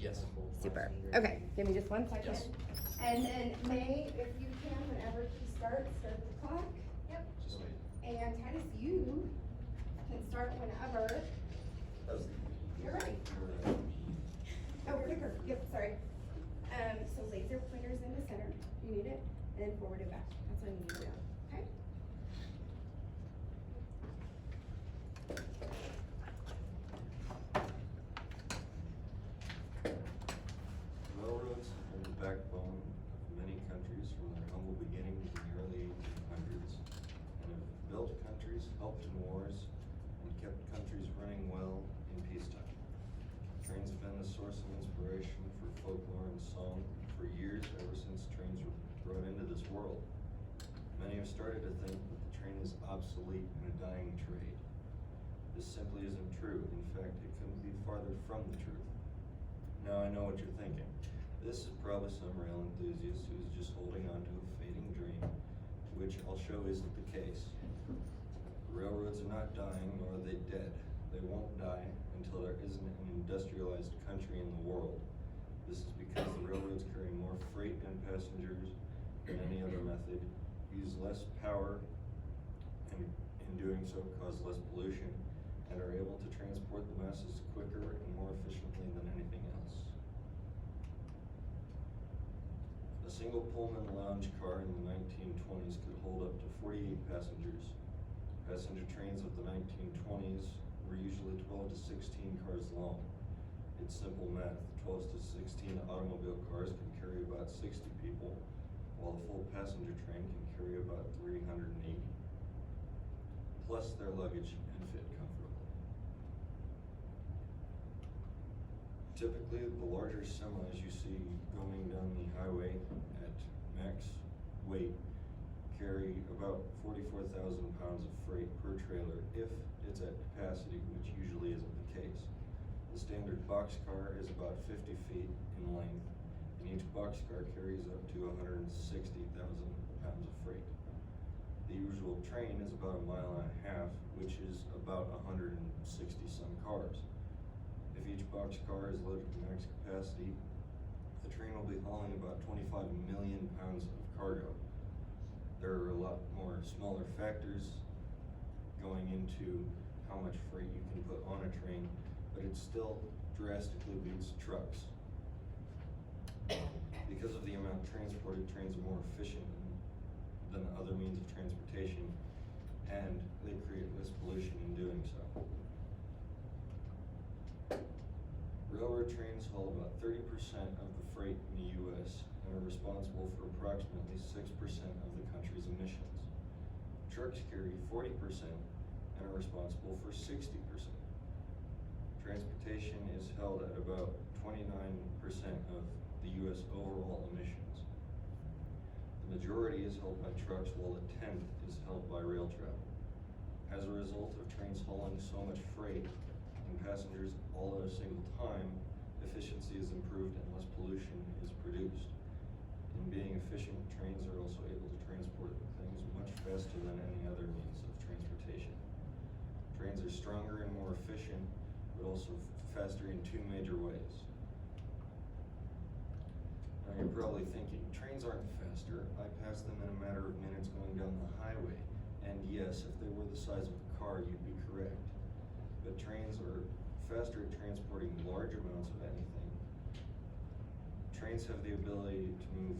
Yes. Super. Okay, give me just 1 second. Yes. And then May, if you can, whenever he starts, start the clock. Yep. Just wait. And Titus, you can start whenever you're ready. Oh, clicker. Yep, sorry. So laser pointers in the center. You need it. And then forward and back. That's what you need to do. Okay? Railroads have been the backbone of many countries from their humble beginnings in the early 1800s and have built countries, helped in wars, and kept countries running well in peacetime. Trains have been the source of inspiration for folklore and song for years, ever since trains were brought into this world. Many have started to think that the train is obsolete and a dying trade. This simply isn't true. In fact, it couldn't be farther from the truth. Now I know what you're thinking. This is probably some rail enthusiast who's just holding on to a fading dream, which I'll show isn't the case. Railroads are not dying, nor are they dead. They won't die until there isn't an industrialized country in the world. This is because the railroads carry more freight and passengers than any other method, use less power, and in doing so cause less pollution, and are able to transport the masses quicker and more efficiently than anything else. A single Pullman lounge car in the 1920s could hold up to 48 passengers. Passenger trains of the 1920s were usually 12 to 16 cars long. It's simple math. 12 to 16 automobile cars can carry about 60 people, while a full passenger train can carry about 380, plus their luggage and fit comfortably. Typically, the larger semis you see going down the highway at max weight carry about 44,000 pounds of freight per trailer if it's at capacity, which usually isn't the case. The standard boxcar is about 50 feet in length, and each boxcar carries up to 160,000 pounds of freight. The usual train is about a mile and a half, which is about 160 some cars. If each boxcar is loaded to max capacity, the train will be hauling about 25 million pounds of cargo. There are a lot more smaller factors going into how much freight you can put on a train, but it still drastically beats trucks. Because of the amount transported, trains are more efficient than other means of transportation, and they create less pollution in doing so. Railroad trains haul about 30% of the freight in the U.S. and are responsible for approximately 6% of the country's emissions. Trucks carry 40% and are responsible for 60%. Transportation is held at about 29% of the U.S. overall emissions. The majority is held by trucks, while a tenth is held by rail travel. As a result of trains hauling so much freight and passengers all at a single time, efficiency is improved and less pollution is produced. In being efficient, trains are also able to transport things much faster than any other means of transportation. Trains are stronger and more efficient, but also faster in two major ways. Now you're probably thinking, trains aren't faster. I pass them in a matter of minutes going down the highway. And yes, if they were the size of a car, you'd be correct. But trains are faster at transporting large amounts of anything. Trains have the ability to move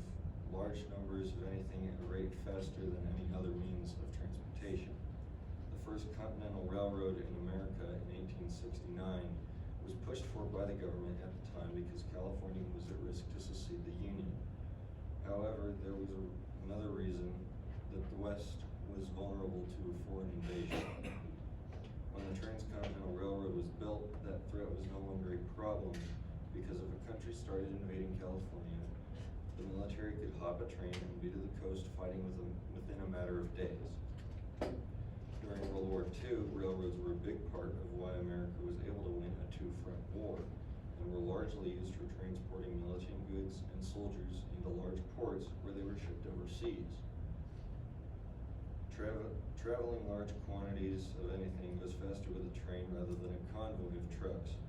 large numbers of anything at a rate faster than any other means of transportation. The first continental railroad in America in 1869 was pushed for by the government at the time because California was at risk to secede the Union. However, there was another reason that the West was vulnerable to a foreign invasion. When the Transcontinental Railroad was built, that threat was no longer a problem because if a country started invading California, the military could hop a train and be to the coast fighting with them within a matter of days. During World War II, railroads were a big part of why America was able to win a two-front war, and were largely used for transporting militant goods and soldiers into large ports where they were shipped overseas. Traveling large quantities of anything goes faster with a train rather than a convoy of trucks,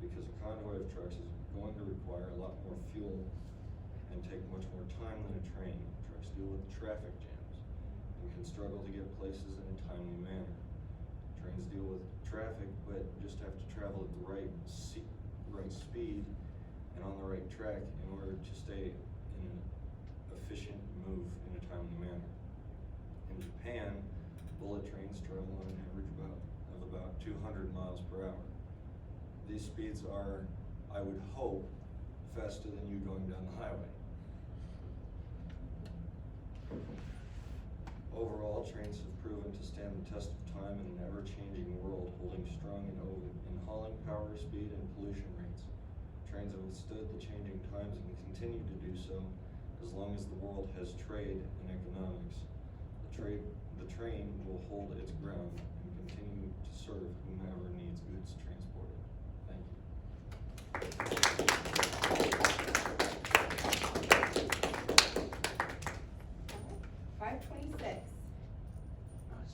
because a convoy of trucks is going to require a lot more fuel and take much more time than a train. Trucks deal with traffic jams and can struggle to get places in a timely manner. Trains deal with traffic, but just have to travel at the right speed and on the right track in order to stay in an efficient move in a timely manner. In Japan, bullet trains travel on an average of about 200 miles per hour. These speeds are, I would hope, faster than you going down the highway. Overall, trains have proven to stand the test of time in an ever-changing world, holding strong in hauling power, speed, and pollution rates. Trains have withstood the changing times and continue to do so as long as the world has trade and economics. The train will hold its ground and continue to serve whomever needs goods transported. Thank you. 526.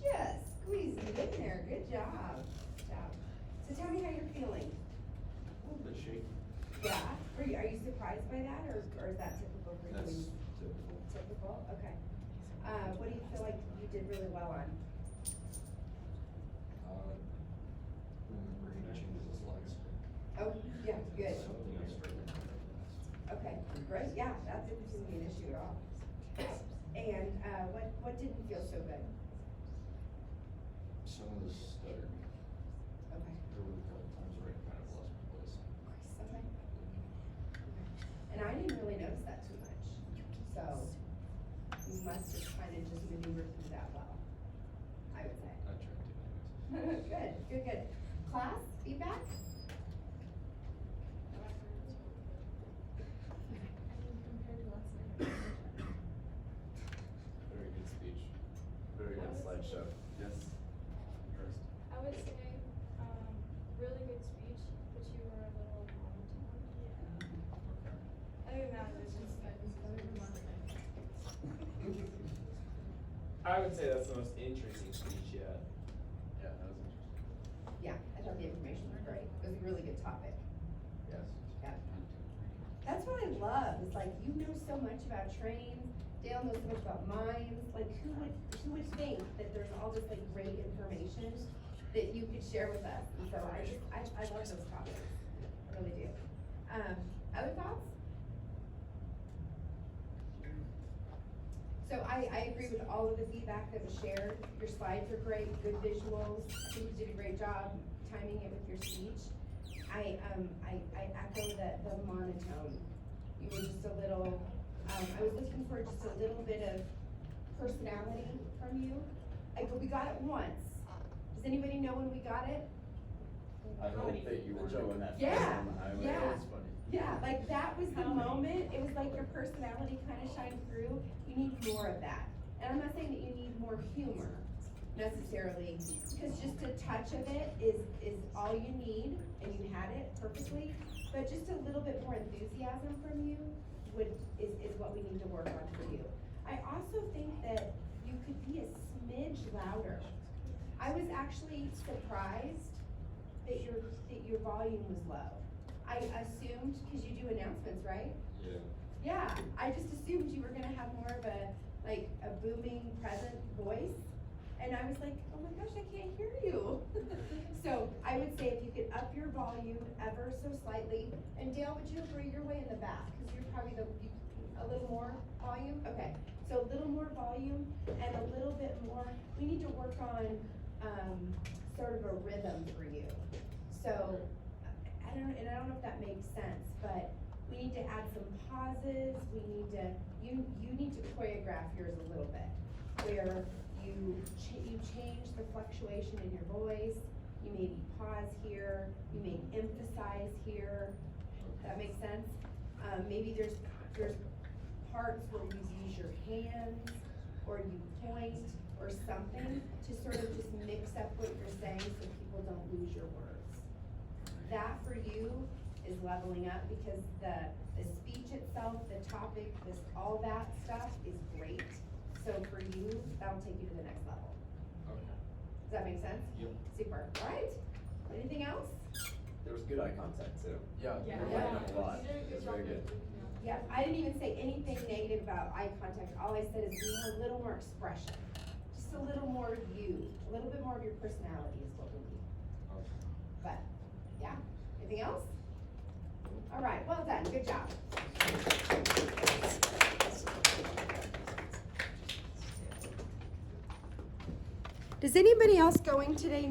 Just squeezing it in there. Good job. Good job. So tell me how you're feeling. A little bit shaky. Yeah. Are you surprised by that, or is that typical for That's you? typical. Typical. Okay. What do you feel like you did really well on? Remembering changes the slides. Oh, yeah. Good. Something I struggled with. Okay. Great. Yeah. That didn't seem to be an issue at all. And what didn't feel so good? Some of the stuttering. Okay. There were a couple times where I kind of lost my place. Okay. And I didn't really notice that too much. So you must have kind of just maneuvered through that well, I would say. I tried to anyways. Good. Class, feedback? Very good speech. Very good slideshow. Yes. First. I would say, really good speech, but you were a little monotone. Okay. Other than that, it was just good. I would say that's the most interesting speech yet. Yeah, that was interesting. Yeah, I thought the information was great. It was a really good topic. Yes. Yeah. That's what I love, is like, you know so much about trains, Dale knows so much about mines, like who would think that there's all this like great information that you could share with us? And so I love those topics, I really do. Other thoughts? So I agree with all of the feedback that was shared. Your slides are great, good visuals. I think you did a great job timing it with your speech. I echo the monotone. You were just a little, I was looking for just a little bit of personality from you. We got it once. Does anybody know when we got it? I hope that you were doing that Yeah, fast on the highway. yeah. That was funny. Yeah, like that was the moment. It was like your personality kind of shined through. You need more of that. And I'm not saying that you need more humor necessarily, because just a touch of it is all you need, and you had it perfectly. But just a little bit more enthusiasm from you is what we need to work on for you. I also think that you could be a smidge louder. I was actually surprised that your volume was low. I assumed, because you do announcements, right? Yeah. Yeah, I just assumed you were gonna have more of a booming, present voice. And I was like, oh my gosh, I can't hear you. So I would say if you could up your volume ever so slightly. And Dale, would you agree you're way in the back? Because you're probably a little more volume? Okay, so a little more volume and a little bit more. We need to work on sort of a rhythm for you. So, I don't know if that makes sense, but we need to add some pauses. We need to, you need to choreograph yours a little bit, where you change the fluctuation in your voice. You maybe pause here. You may emphasize here. That makes sense. Maybe there's parts where you use your hands, or you point, or something to sort of just mix up what you're saying so people don't lose your words. That for you is leveling up, because the speech itself, the topic, all that stuff is great. So for you, that'll take you to the next level. Okay. Does that make sense? Yep. Super. All right. Anything else? there was good eye contact too. Yeah. Yeah. You were lighting up a lot. You did a It good was job very good. of keeping up. Yeah, I didn't even say anything negative about eye contact. All I said is be a little more expression. Just a little more you, a little bit more of your personality is what we need. But, yeah, anything else? All right, well done, good job. Does anybody else going today